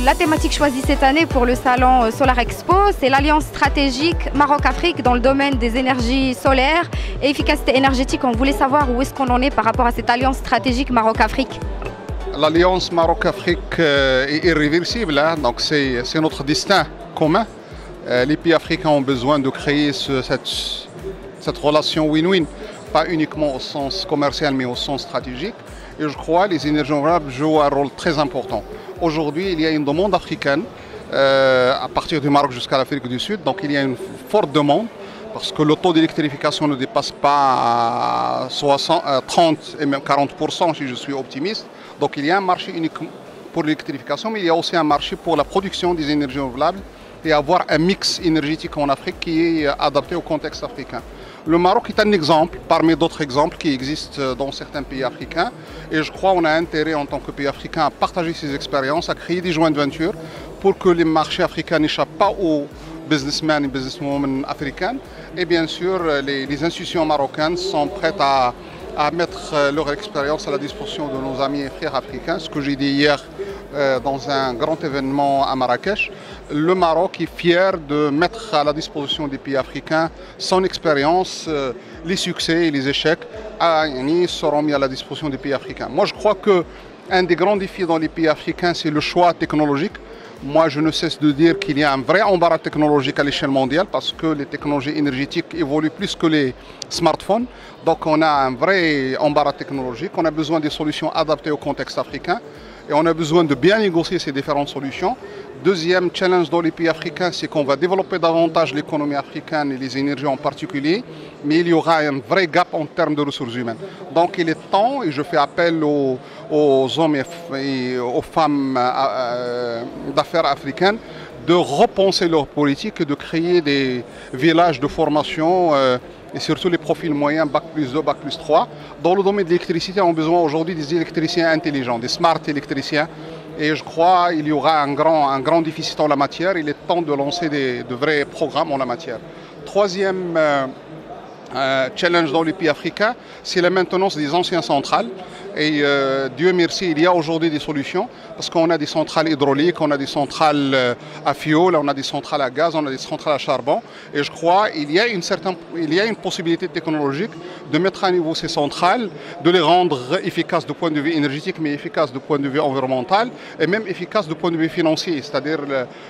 La thématique choisie cette année pour le salon Solar Expo, c'est l'alliance stratégique Maroc-Afrique dans le domaine des énergies solaires et efficacité énergétique. On voulait savoir où est-ce qu'on en est par rapport à cette alliance stratégique Maroc-Afrique. L'alliance Maroc-Afrique est irréversible, hein, donc c'est notre destin commun. Les pays africains ont besoin de créer cette relation win-win, pas uniquement au sens commercial mais au sens stratégique. Et je crois que les énergies renouvelables jouent un rôle très important. Aujourd'hui, il y a une demande africaine, à partir du Maroc jusqu'à l'Afrique du Sud, donc il y a une forte demande, parce que le taux d'électrification ne dépasse pas 30 et même 40% si je suis optimiste. Donc il y a un marché unique pour l'électrification, mais il y a aussi un marché pour la production des énergies renouvelables et avoir un mix énergétique en Afrique qui est adapté au contexte africain. Le Maroc est un exemple parmi d'autres exemples qui existent dans certains pays africains et je crois qu'on a intérêt en tant que pays africain à partager ces expériences, à créer des joint ventures pour que les marchés africains n'échappent pas aux businessmen et businesswomen africains. Et bien sûr, les institutions marocaines sont prêtes à mettre leur expérience à la disposition de nos amis et frères africains, ce que j'ai dit hier dans un grand événement à Marrakech. Le Maroc est fier de mettre à la disposition des pays africains son expérience, les succès et les échecs seront mis à la disposition des pays africains. Moi je crois qu'un des grands défis dans les pays africains c'est le choix technologique. Moi je ne cesse de dire qu'il y a un vrai embarras technologique à l'échelle mondiale parce que les technologies énergétiques évoluent plus que les smartphones. Donc on a un vrai embarras technologique, on a besoin des solutions adaptées au contexte africain. Et on a besoin de bien négocier ces différentes solutions. Deuxième challenge dans les pays africains, c'est qu'on va développer davantage l'économie africaine et les énergies en particulier, mais il y aura un vrai gap en termes de ressources humaines. Donc il est temps, et je fais appel aux hommes et aux femmes d'affaires africaines, de repenser leur politique et de créer des villages de formation et surtout les profils moyens Bac+2, Bac+3. Dans le domaine de l'électricité, on a besoin aujourd'hui des électriciens intelligents, des smart électriciens. Et je crois qu'il y aura un grand déficit en la matière. Il est temps de lancer de vrais programmes en la matière. Troisième challenge dans les pays africains, c'est la maintenance des anciennes centrales. Et Dieu merci, il y a aujourd'hui des solutions parce qu'on a des centrales hydrauliques, on a des centrales à fioul, on a des centrales à gaz, on a des centrales à charbon. Et je crois qu'il y a une possibilité technologique de mettre à niveau ces centrales, de les rendre efficaces du point de vue énergétique, mais efficaces du point de vue environnemental et même efficaces du point de vue financier. C'est-à-dire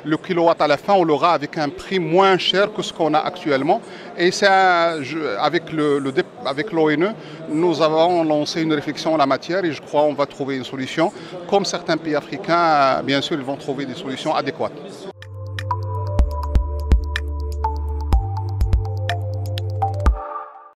le kilowatt à la fin, on l'aura avec un prix moins cher que ce qu'on a actuellement. Et ça, avec l'ONE, nous avons lancé une réflexion à la matière et je crois qu'on va trouver une solution. Comme certains pays africains, bien sûr, ils vont trouver des solutions adéquates.